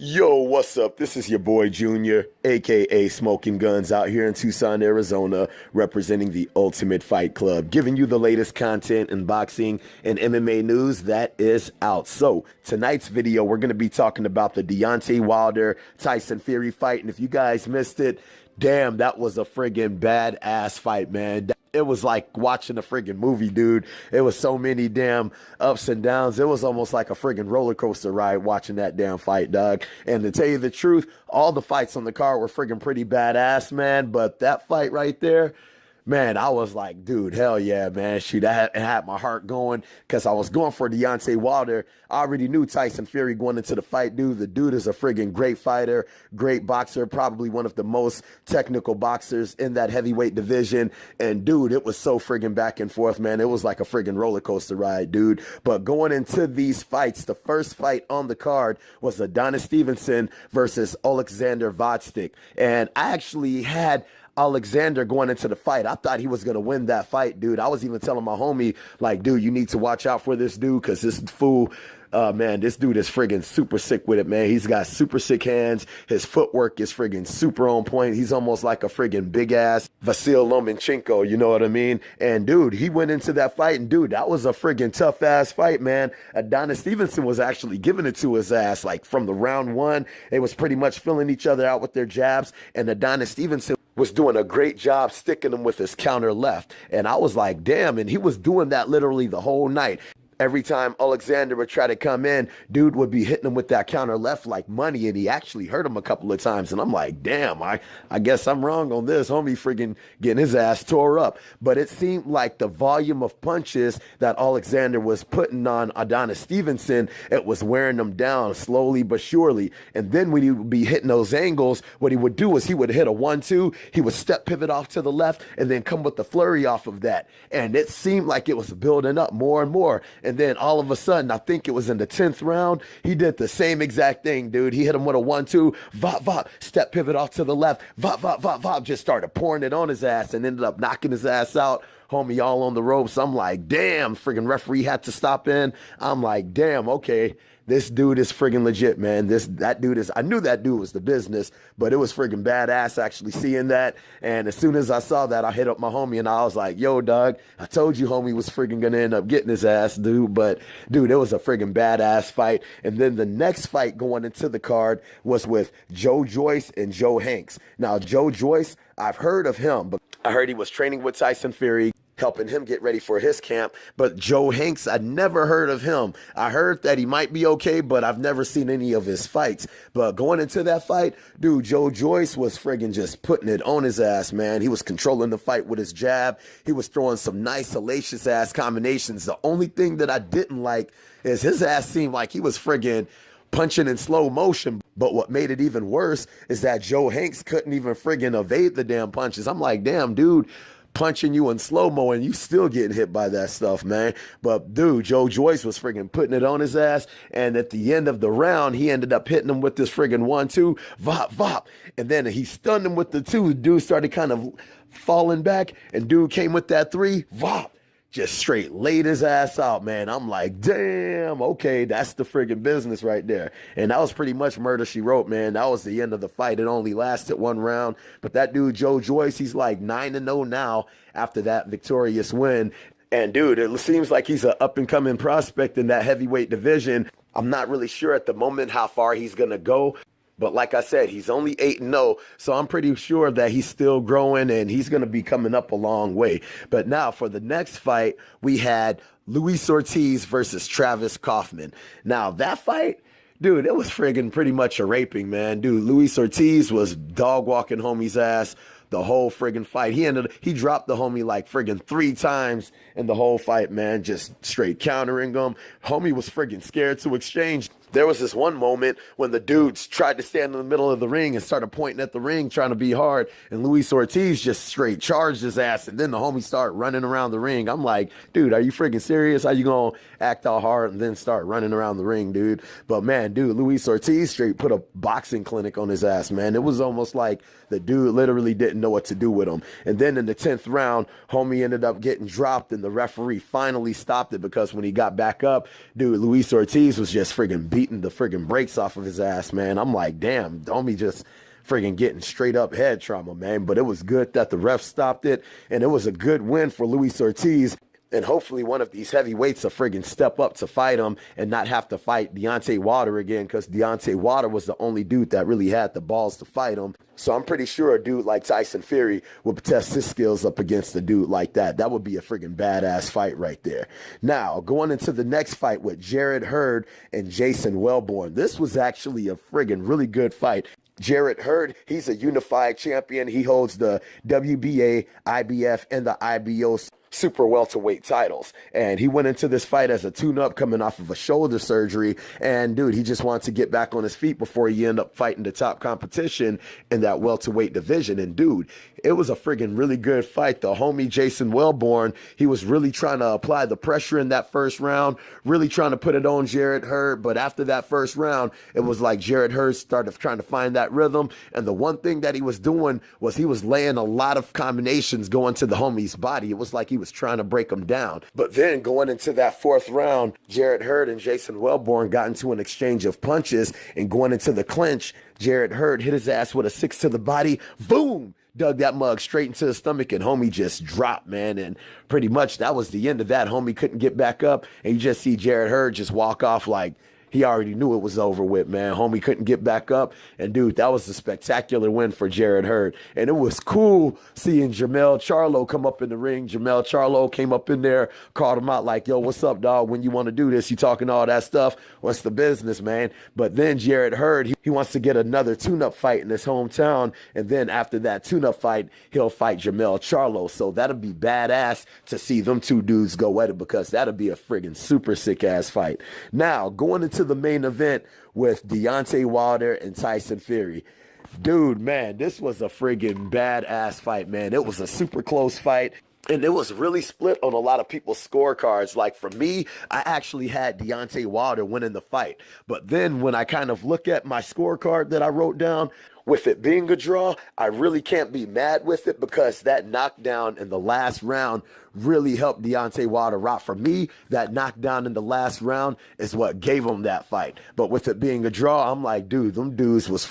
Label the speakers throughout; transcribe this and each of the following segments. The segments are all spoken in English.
Speaker 1: Yo, what's up? This is your boy Junior, aka Smoking Guns, out here in Tucson, Arizona, representing the Ultimate Fight Club, giving you the latest content in boxing and MMA news that is out. So, tonight's video, we're going to be talking about the Deontay Wilder Tyson Fury fight. And if you guys missed it, damn, that was a friggin' badass fight, man. It was like watching a friggin' movie, dude. It was so many damn ups and downs. It was almost like a friggin' roller coaster ride watching that damn fight, dog. And to tell you the truth, all the fights on the card were friggin' pretty badass, man. But that fight right there, man, I was like, dude, hell yeah, man. Shoot, I had my heart going because I was going for Deontay Wilder. I already knew Tyson Fury going into the fight, dude. The dude is a friggin' great fighter, great boxer, probably one of the most technical boxers in that heavyweight division. And, dude, it was so friggin' back and forth, man. It was like a friggin' roller coaster ride, dude. But going into these fights, the first fight on the card was ADONIS Stevenson versus OLEKSANDR GVOZDYK. And I actually had Alexander going into the fight. I thought he was going to win that fight, dude. I was even telling my homie, like, dude, you need to watch out for this dude because this fool, man, this dude is friggin' super sick with it, man. He's got super sick hands. His footwork is friggin' super on point. He's almost like a friggin' big-ass Vasil Lomachenko, you know what I mean? And, dude, he went into that fight, and, dude, that was a friggin' tough-ass fight, man. Adonis Stevenson was actually giving it to his ass. Like, from the round one, they was pretty much filling each other out with their jabs, and Adonis Stevenson was doing a great job sticking him with his counter left. And I was like, damn, and he was doing that literally the whole night. Every time Alexander would try to come in, dude would be hitting him with that counter left like money, and he actually hurt him a couple of times. And I'm like, damn, I guess I'm wrong on this. Homie friggin' getting his ass tore up. But it seemed like the volume of punches that Alexander was putting on Adonis Stevenson, it was wearing him down slowly but surely. And then when he would be hitting those angles, what he would do is he would hit a 1-2, he would step pivot off to the left, and then come with the flurry off of that. And it seemed like it was building up more and more. And then all of a sudden, I think it was in the 10th round, he did the same exact thing, dude. He hit him with a 1-2, vop, vop, step pivot off to the left, vop, vop, vop, vop, just started pouring it on his ass and ended up knocking his ass out. Homie all on the ropes. I'm like, damn, friggin' referee had to stop in. I'm like, damn, okay. This dude is friggin' legit, man. That dude is, I knew that dude was the business, but it was friggin' badass actually seeing that. And as soon as I saw that, I hit up my homie and I was like, yo, dog, I told you homie was friggin' gonna end up getting his ass, dude. But, dude, it was a friggin' badass fight. And then the next fight going into the card was with Joyce and Joe Hanks. Now, Joyce, I've heard of him, but I heard he was training with Tyson Fury, helping him get ready for his camp. But Joe Hanks, I never heard of him. I heard that he might be okay, but I've never seen any of his fights. But going into that fight, dude, Joyce was friggin' just putting it on his ass, man. He was controlling the fight with his jab. He was throwing some nice, salacious ass combinations. The only thing that I didn't like is his ass seemed like he was friggin' punching in slow motion. But what made it even worse is that Joe Hanks couldn't even friggin' evade the damn punches. I'm like, damn, dude, punching you in slow-mo and you still getting hit by that stuff, man. But, dude, Joyce was friggin' putting it on his ass. And at the end of the round, he ended up hitting him with this friggin' 1-2, vop, vop. And then he stunned him with the 2. Dude started kind of falling back. And dude came with that 3, vop. Just straight laid his ass out, man. I'm like, damn, okay, that's the friggin' business right there. And that was pretty much murder she wrote, man. That was the end of the fight. It only lasted 1 round. But that dude, Joyce, he's like 9-0 now after that victorious win. And, dude, it seems like he's an up-and-coming prospect in that heavyweight division. I'm not really sure at the moment how far he's going to go. But like I said, he's only 8-0, so I'm pretty sure that he's still growing and he's going to be coming up a long way. But now for the next fight, we had Luis Ortiz versus Travis Coffman. Now that fight, dude, it was friggin' pretty much a raping, man. Dude, Luis Ortiz was dog walking homie's ass the whole friggin' fight. He dropped the homie like friggin' 3 times in the whole fight, man, just straight countering him. Homie was friggin' scared to exchange. There was this one moment when the dudes tried to stand in the middle of the ring and started pointing at the ring, trying to be hard, and Luis Ortiz just straight charged his ass, and then the homie started running around the ring. I'm like, dude, are you freaking serious? How you gonna act all hard and then start running around the ring, dude? But man, dude, Luis Ortiz straight put a boxing clinic on his ass, man. It was almost like the dude literally didn't know what to do with him. And then in the 10th round, homie ended up getting dropped, and the referee finally stopped it because when he got back up, dude, Luis Ortiz was just friggin' beating the friggin' brakes off of his ass, man. I'm like, damn, homie just friggin' getting straight up head trauma, man. But it was good that the ref stopped it, and it was a good win for Luis Ortiz. And hopefully one of these heavyweights will friggin' step up to fight him and not have to fight Deontay Wilder again, because Deontay Wilder was the only dude that really had the balls to fight him. So I'm pretty sure a dude like Tyson Fury would test his skills up against a dude like that. That would be a friggin' badass fight right there. Now, going into the next fight with Jarrett Hurd and Jason Wellborn. This was actually a friggin' really good fight. Jarrett Hurd, he's a unified champion. He holds the WBA, IBF, and the IBO super welterweight titles. And he went into this fight as a tune-up coming off of a shoulder surgery. And dude, he just wanted to get back on his feet before he ended up fighting the top competition in that welterweight division. And dude, it was a friggin' really good fight. The homie Jason Wellborn, he was really trying to apply the pressure in that first round, really trying to put it on Jarrett Hurd. But after that first round, it was like Jarrett Hurd started trying to find that rhythm. And the one thing that he was doing was he was laying a lot of combinations going to the homie's body. It was like he was trying to break him down. But then going into that fourth round, Jarrett Hurd and Jason Wellborn got into an exchange of punches, and going into the clinch, Jarrett Hurd hit his ass with a 6 to the body. Boom! Dug that mug straight into the stomach, and homie just dropped, man. And pretty much that was the end of that. Homie couldn't get back up, and you just see Jarrett Hurd just walk off like he already knew it was over with, man. Homie couldn't get back up. And, dude, that was a spectacular win for Jarrett Hurd. And it was cool seeing Jermell Charlo come up in the ring. Jermell Charlo came up in there, called him out like, yo, what's up, dog? When you want to do this, you talking all that stuff? What's the business, man? But then Jarrett Hurd, he wants to get another tune-up fight in his hometown. And then after that tune-up fight, he'll fight Jermell Charlo. So that'll be badass to see them two dudes go at it, because that'll be a friggin' super sick-ass fight. Now, going into the main event with Deontay Wilder and Tyson Fury. Dude, man, this was a friggin' badass fight, man. It was a super close fight. And it was really split on a lot of people's scorecards. Like for me, I actually had Deontay Wilder winning the fight. But then when I kind of look at my scorecard that I wrote down, with it being a draw, I really can't be mad with it, because that knockdown in the last round really helped Deontay Wilder rock. For me, that knockdown in the last round is what gave him that fight. But with it being a draw, I'm like, dude, them dudes was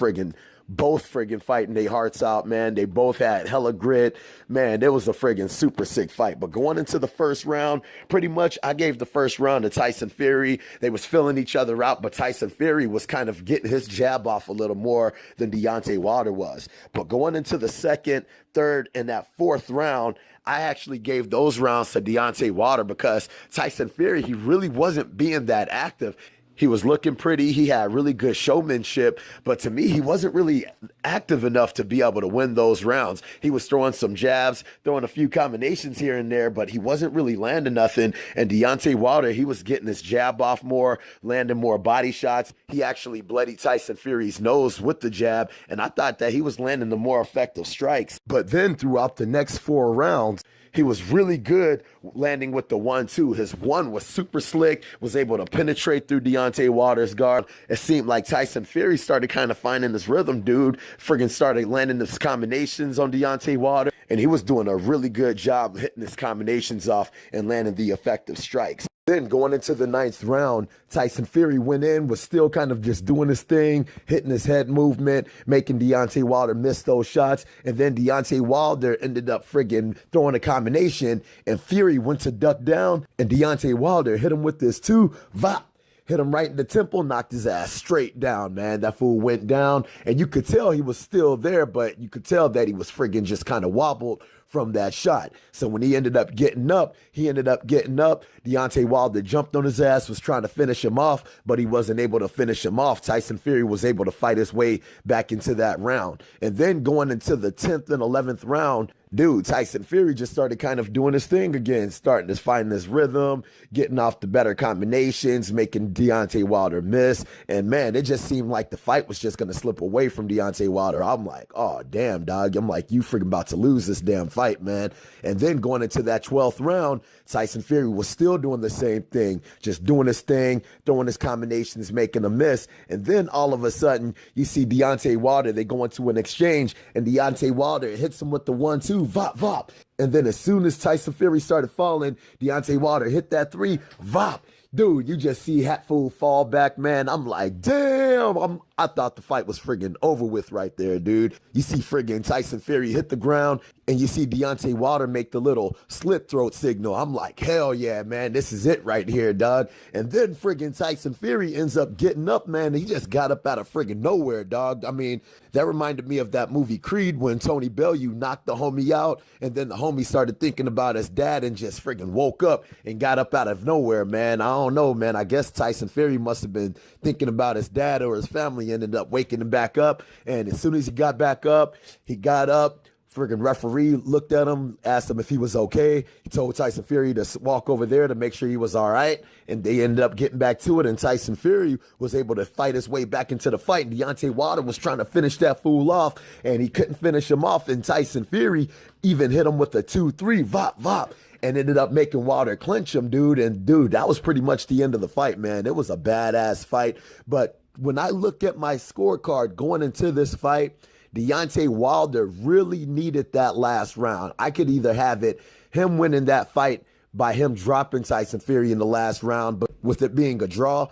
Speaker 1: both friggin' fighting their hearts out, man. They both had hella grit. Man, it was a friggin' super sick fight. But going into the first round, pretty much I gave the first round to Tyson Fury. They was filling each other out, but Tyson Fury was kind of getting his jab off a little more than Deontay Wilder was. But going into the second, third, and that fourth round, I actually gave those rounds to Deontay Wilder, because Tyson Fury, he really wasn't being that active. He was looking pretty. He had really good showmanship. But to me, he wasn't really active enough to be able to win those rounds. He was throwing some jabs, throwing a few combinations here and there, but he wasn't really landing nothing. And Deontay Wilder, he was getting his jab off more, landing more body shots. He actually bloodied Tyson Fury's nose with the jab. And I thought that he was landing the more effective strikes. But then throughout the next 4 rounds, he was really good landing with the 1-2. His one was super slick, was able to penetrate through Deontay Wilder's guard. It seemed like Tyson Fury started kind of finding his rhythm, dude. Friggin' started landing his combinations on Deontay Wilder, and he was doing a really good job hitting his combinations off and landing the effective strikes. Then going into the 9th round, Tyson Fury went in, was still kind of just doing his thing, hitting his head movement, making Deontay Wilder miss those shots. And then Deontay Wilder ended up friggin' throwing a combination, and Fury went to duck down, and Deontay Wilder hit him with this too. Vop! Hit him right in the temple, knocked his ass straight down, man. That fool went down, and you could tell he was still there, but you could tell that he was friggin' just kind of wobbled from that shot. So when he ended up getting up. Deontay Wilder jumped on his ass, was trying to finish him off, but he wasn't able to finish him off. Tyson Fury was able to fight his way back into that round. And then going into the 10th and 11th round, dude, Tyson Fury just started kind of doing his thing again, starting to find his rhythm, getting off the better combinations, making Deontay Wilder miss. And man, it just seemed like the fight was just going to slip away from Deontay Wilder. I'm like, oh, damn, dog. I'm like, you freaking about to lose this damn fight, man. And then going into that 12th round, Tyson Fury was still doing the same thing, just doing his thing, throwing his combinations, making a miss. And then all of a sudden, you see Deontay Wilder, they go into an exchange, and Deontay Wilder hits him with the 1-2, vop, vop. And then as soon as Tyson Fury started falling, Deontay Wilder hit that 3, vop. Dude, you just see Hatful fall back, man. I'm like, damn. I thought the fight was friggin' over with right there, dude. You see friggin' Tyson Fury hit the ground, and you see Deontay Wilder make the little slit throat signal. I'm like, hell yeah, man. This is it right here, dog. And then friggin' Tyson Fury ends up getting up, man. He just got up out of friggin' nowhere, dog. I mean, that reminded me of that movie Creed when Tony Bellew knocked the homie out, and then the homie started thinking about his dad and just friggin' woke up and got up out of nowhere, man. I don't know, man. I guess Tyson Fury must have been thinking about his dad or his family, ended up waking him back up. And as soon as he got back up, he got up. Friggin' referee looked at him, asked him if he was okay. He told Tyson Fury to walk over there to make sure he was all right. And they ended up getting back to it. And Tyson Fury was able to fight his way back into the fight. And Deontay Wilder was trying to finish that fool off, and he couldn't finish him off. And Tyson Fury even hit him with a 2-3, vop, vop, and ended up making Wilder clinch him, dude. And dude, that was pretty much the end of the fight, man. It was a badass fight. But when I look at my scorecard going into this fight, Deontay Wilder really needed that last round. I could either have it, him winning that fight by him dropping Tyson Fury in the last round, but with it being a draw,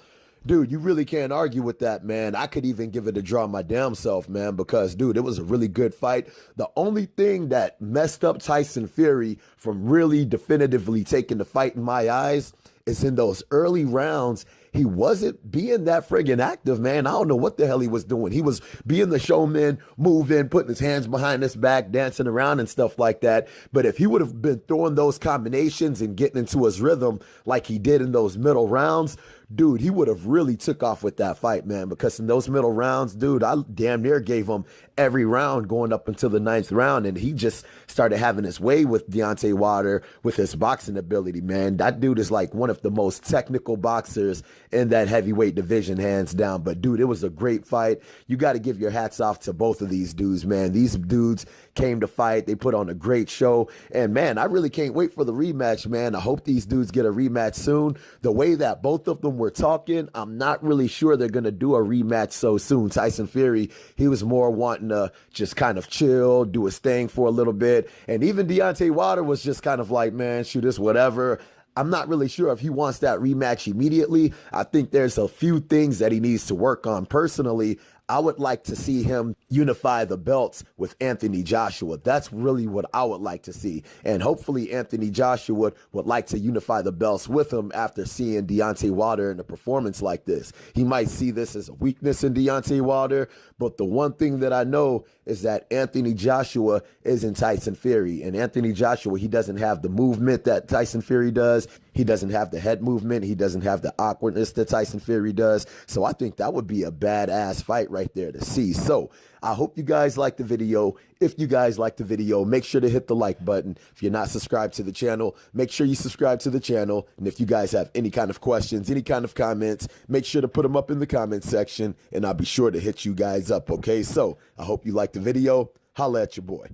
Speaker 1: dude, you really can't argue with that, man. I could even give it a draw my damn self, man, because, dude, it was a really good fight. The only thing that messed up Tyson Fury from really definitively taking the fight in my eyes is in those early rounds, he wasn't being that friggin' active, man. I don't know what the hell he was doing. He was being the showman, moving, putting his hands behind his back, dancing around and stuff like that. But if he would have been throwing those combinations and getting into his rhythm like he did in those middle rounds, dude, he would have really took off with that fight, man, because in those middle rounds, dude, I damn near gave him every round going up until the 9th round, and he just started having his way with Deontay Wilder with his boxing ability, man. That dude is like one of the most technical boxers in that heavyweight division, hands down. But, dude, it was a great fight. You got to give your hats off to both of these dudes, man. These dudes came to fight. They put on a great show. And, man, I really can't wait for the rematch, man. I hope these dudes get a rematch soon. The way that both of them were talking, I'm not really sure they're going to do a rematch so soon. Tyson Fury, he was more wanting to just kind of chill, do his thing for a little bit. And even Deontay Wilder was just kind of like, man, shoot this, whatever. I'm not really sure if he wants that rematch immediately. I think there's a few things that he needs to work on personally. I would like to see him unify the belts with Anthony Joshua. That's really what I would like to see. And hopefully Anthony Joshua would like to unify the belts with him after seeing Deontay Wilder in a performance like this. He might see this as a weakness in Deontay Wilder, but the one thing that I know is that Anthony Joshua isn't Tyson Fury. And Anthony Joshua, he doesn't have the movement that Tyson Fury does. He doesn't have the head movement. He doesn't have the awkwardness that Tyson Fury does. So I think that would be a badass fight right there to see. So I hope you guys like the video. If you guys like the video, make sure to hit the like button. If you're not subscribed to the channel, make sure you subscribe to the channel. And if you guys have any kind of questions, any kind of comments, make sure to put them up in the comment section, and I'll be sure to hit you guys up, okay? So I hope you like the video. Holla at your boy.